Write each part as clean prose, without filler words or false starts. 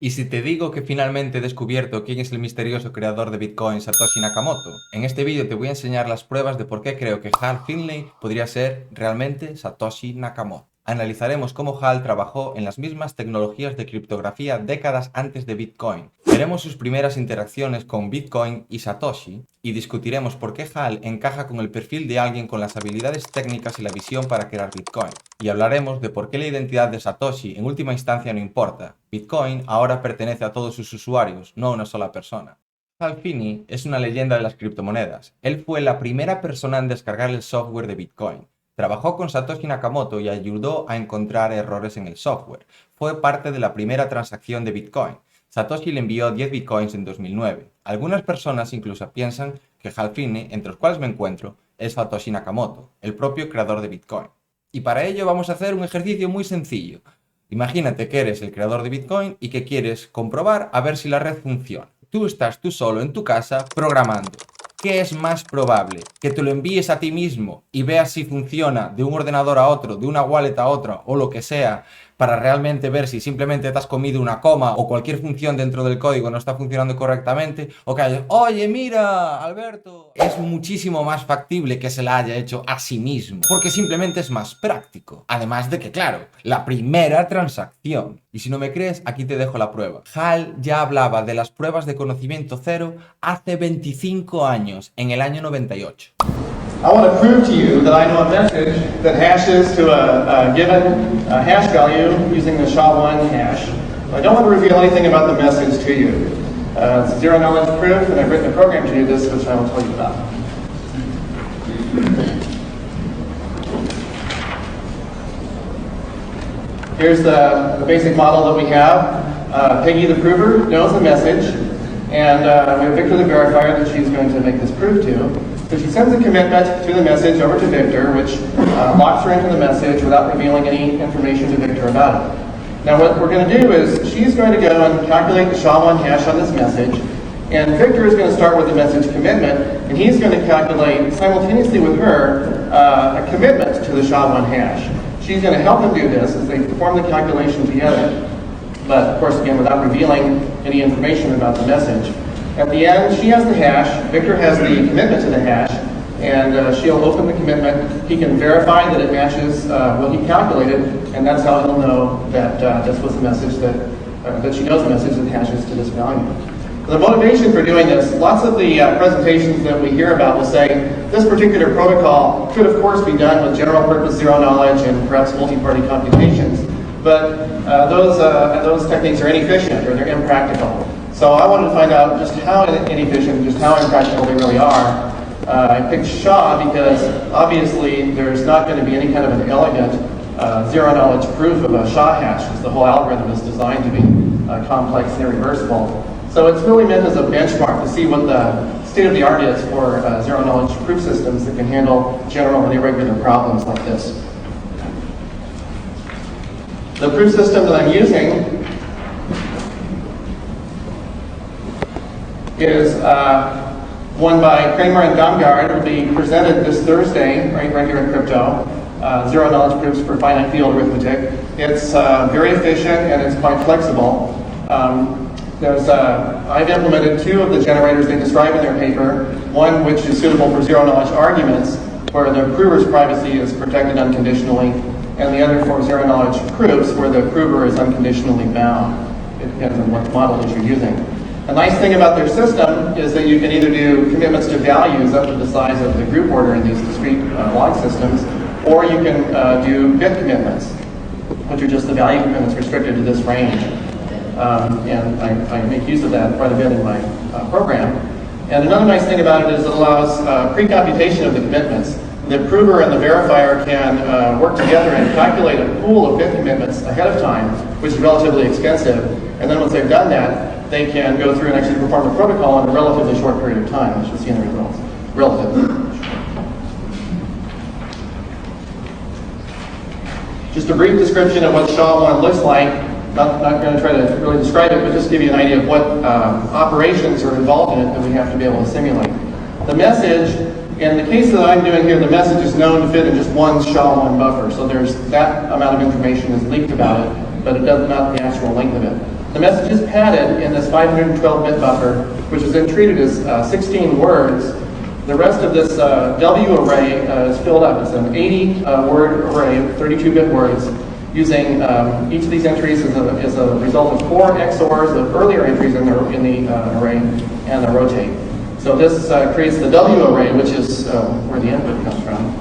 ¿Y si te digo que finalmente he descubierto quién es el misterioso creador de Bitcoin, Satoshi Nakamoto? En este vídeo te voy a enseñar las pruebas de por qué creo que Hal Finley podría ser realmente Satoshi Nakamoto. Analizaremos cómo Hal trabajó en las mismas tecnologías de criptografía décadas antes de Bitcoin. Veremos sus primeras interacciones con Bitcoin y Satoshi y discutiremos por qué Hal encaja con el perfil de alguien con las habilidades técnicas y la visión para crear Bitcoin. Y hablaremos de por qué la identidad de Satoshi en última instancia no importa. Bitcoin ahora pertenece a todos sus usuarios, no a una sola persona. Hal Finney es una leyenda de las criptomonedas. Él fue la primera persona en descargar el software de Bitcoin. Trabajó con Satoshi Nakamoto y ayudó a encontrar errores en el software. Fue parte de la primera transacción de Bitcoin. Satoshi le envió 10 Bitcoins en 2009. Algunas personas incluso piensan que Hal Finney, entre los cuales me encuentro, es Satoshi Nakamoto, el propio creador de Bitcoin. Y para ello vamos a hacer un ejercicio muy sencillo. Imagínate que eres el creador de Bitcoin y que quieres comprobar a ver si la red funciona. Tú estás solo en tu casa programando. ¿Qué es más probable? ¿Que te lo envíes a ti mismo y veas si funciona de un ordenador a otro, de una wallet a otra o lo que sea, para realmente ver si simplemente te has comido una coma o cualquier función dentro del código no está funcionando correctamente? O que hayas, oye, mira, Alberto, es muchísimo más factible que se la haya hecho a sí mismo, porque simplemente es más práctico. Además de que, claro, la primera transacción. Y si no me crees, aquí te dejo la prueba. Hal ya hablaba de las pruebas de conocimiento cero hace 25 años, en el año 98. I want to prove to you that I know a message that hashes to a given hash value using the SHA-1 hash. I don't want to reveal anything about the message to you. It's a zero-knowledge proof, and I've written a program to do this, which I will tell you about. Here's the basic model that we have. Peggy the prover knows the message, and we have Victor the verifier that she's going to make this proof to. So she sends a commitment to the message over to Victor, which locks her into the message without revealing any information to Victor about it. Now what we're going to do is she's going to go and calculate the SHA-1 hash on this message, and Victor is going to start with the message commitment, and he's going to calculate simultaneously with her a commitment to the SHA-1 hash. She's going to help him do this as they perform the calculation together, but of course again without revealing any information about the message. At the end, she has the hash, Victor has the commitment to the hash, and she'll open the commitment. He can verify that it matches what he calculated, and that's how he'll know that this was the message that she knows the message that hashes to this value. The motivation for doing this, lots of the presentations that we hear about will say this particular protocol could of course be done with general purpose zero knowledge and perhaps multi-party computations, but those techniques are inefficient or they're impractical. So I wanted to find out just how inefficient, just how impractical they really are. I picked SHA because obviously there's not going to be any kind of an elegant zero knowledge proof of a SHA hash, because the whole algorithm is designed to be complex and irreversible. So it's really meant as a benchmark to see what the state of the art is for zero knowledge proof systems that can handle general and irregular problems like this. The proof system that I'm using is one by Kramer and Damgaard. It will be presented this Thursday, right here in Crypto. Zero knowledge proofs for finite field arithmetic. It's very efficient and it's quite flexible. I've implemented two of the generators they describe in their paper. One which is suitable for zero knowledge arguments, where the prover's privacy is protected unconditionally, and the other for zero knowledge proofs, where the prover is unconditionally bound. It depends on what model that you're using. The nice thing about their system is that you can either do commitments to values up to the size of the group order in these discrete log systems, or you can do bit commitments, which are just the value commitments restricted to this range. And I make use of that quite a bit in my program. And another nice thing about it is it allows pre-computation of the commitments. The prover and the verifier can work together and calculate a pool of bit commitments ahead of time, which is relatively expensive. And then once they've done that, they can go through and actually perform the protocol in a relatively short period of time, as you'll see in the results. Relatively. Just a brief description of what SHA-1 looks like. Not going to try to really describe it, but just give you an idea of what operations are involved in it that we have to be able to simulate. The message, in the case that I'm doing here, the message is known to fit in just one SHA-1 buffer, so there's that amount of information is leaked about it, but it does not the actual length of it. The message is padded in this 512-bit buffer, which is then treated as 16 words. The rest of this W array is filled up. It's an 80-word array of 32-bit words, using each of these entries as a result of 4 XORs of earlier entries in the array and the rotate. So this creates the W array, which is where the input comes from.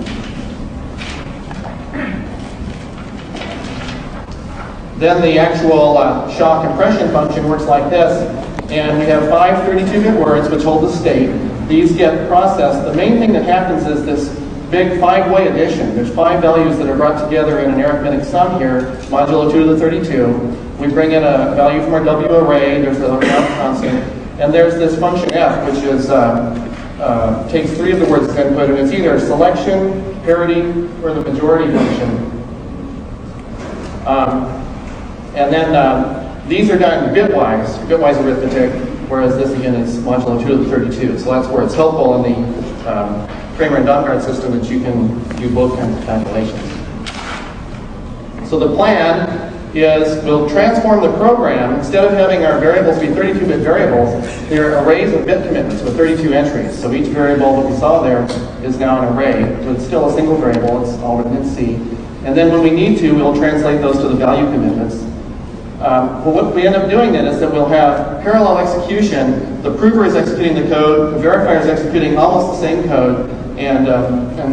Then the actual SHA compression function works like this, and we have 5 32-bit words which hold the state. These get processed. The main thing that happens is this big 5-way addition. There's 5 values that are brought together in an arithmetic sum here, modulo 2 to the 32. We bring in a value from our W array, there's a round constant, and there's this function f, which is takes 3 of the words as input, and it's either selection, parity, or the majority function. And then these are done bitwise arithmetic, whereas this again is modulo 2 to the 32. So that's where it's helpful in the Kramer and Dunkard system that you can do both kinds of calculations. So the plan is we'll transform the program. Instead of having our variables be 32-bit variables, they're arrays of bit commitments with 32 entries. So each variable that we saw there is now an array. So it's still a single variable. It's all written in C. And then when we need to, we'll translate those to the value commitments. Well, what we end up doing then is that we'll have parallel execution. The prover is executing the code, the verifier is executing almost the same code, and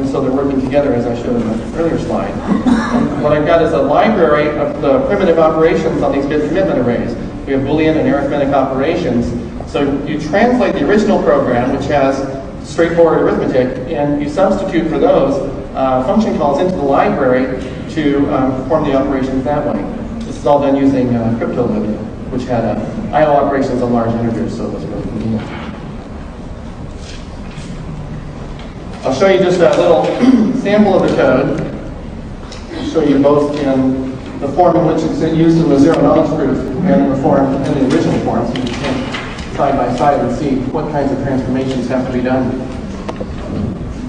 so they're working together as I showed in the earlier slide. And what I've got is a library of the primitive operations on these bit commitment arrays. We have Boolean and arithmetic operations. So you translate the original program, which has straightforward arithmetic, and you substitute for those function calls into the library to perform the operations that way. This is all done using CryptoLib, which had I/O operations on large integers, so it was really convenient. I'll show you just a little sample of the code. I'll show you both in the form in which it's used in the zero knowledge proof and in the form in the original form, so you can side by side and see what kinds of transformations have to be done.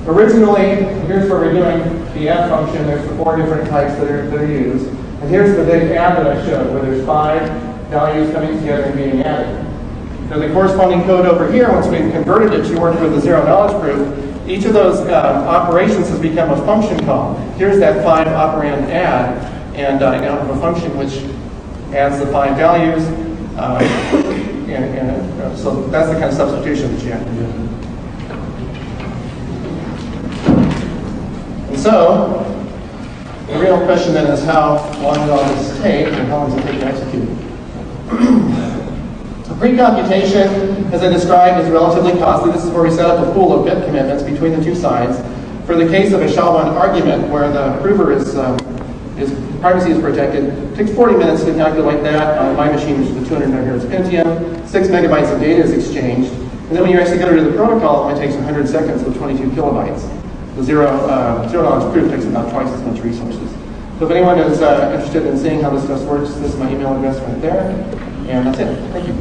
Originally, here's where we're doing the add function. There's the 4 different types that are used. And here's the big add that I showed, where there's 5 values coming together and being added. There's the corresponding code over here. Once we've converted it to work with the zero knowledge proof, each of those operations has become a function call. Here's that 5 operand add, and I now have a function which adds the 5 values. So that's the kind of substitution that you have to do. And so, the real question then is how long will all this take, and how long does it take to execute? So pre-computation, as I described, is relatively costly. This is where we set up a pool of bit commitments between the two sides. For the case of a SHA-1 argument, where the prover is privacy is protected, it takes 40 minutes to calculate that on my machine, which is the 200 MHz Pentium. 6 megabytes of data is exchanged. And then when you actually go to the protocol, it takes 100 seconds with 22 kilobytes. The zero knowledge proof takes about twice as much resources. So if anyone is interested in seeing how this stuff works, this is my email address right there. And that's it. Thank you.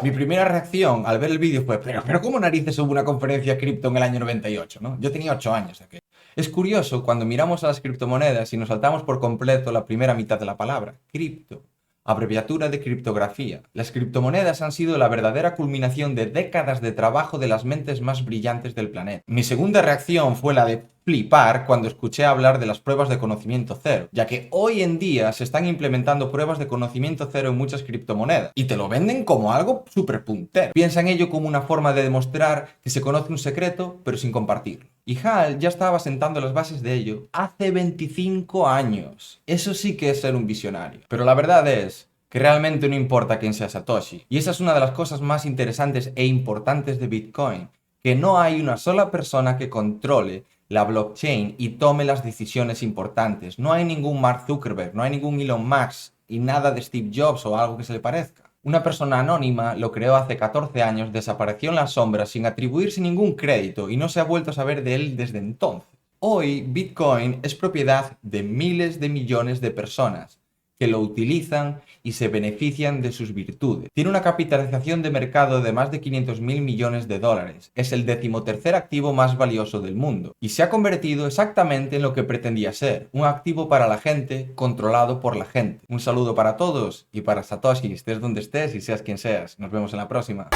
Mi primera reacción al ver el vídeo fue, pero ¿cómo narices hubo una conferencia cripto en el año 98? ¿No? Yo tenía 8 años. ¿Okay? Es curioso cuando miramos a las criptomonedas y nos saltamos por completo la primera mitad de la palabra, cripto, abreviatura de criptografía. Las criptomonedas han sido la verdadera culminación de décadas de trabajo de las mentes más brillantes del planeta. Mi segunda reacción fue la de flipar cuando escuché hablar de las pruebas de conocimiento cero, ya que hoy en día se están implementando pruebas de conocimiento cero en muchas criptomonedas y te lo venden como algo súper puntero. Piensa en ello como una forma de demostrar que se conoce un secreto pero sin compartirlo. Y Hal ya estaba sentando las bases de ello hace 25 años. Eso sí que es ser un visionario. Pero la verdad es que realmente no importa quién sea Satoshi. Y esa es una de las cosas más interesantes e importantes de Bitcoin, que no hay una sola persona que controle la blockchain y tome las decisiones importantes. No hay ningún Mark Zuckerberg, no hay ningún Elon Musk y nada de Steve Jobs o algo que se le parezca. Una persona anónima lo creó hace 14 años, desapareció en las sombras sin atribuirse ningún crédito y no se ha vuelto a saber de él desde entonces. Hoy, Bitcoin es propiedad de miles de millones de personas. que lo utilizan y se benefician de sus virtudes. Tiene una capitalización de mercado de más de 500.000 millones de dólares. Es el 13º activo más valioso del mundo y se ha convertido exactamente en lo que pretendía ser, un activo para la gente, controlado por la gente. Un saludo para todos y para Satoshi, estés donde estés y seas quien seas. Nos vemos en la próxima.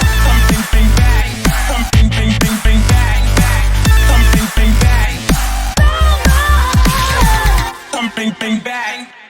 Bang, bang, bang.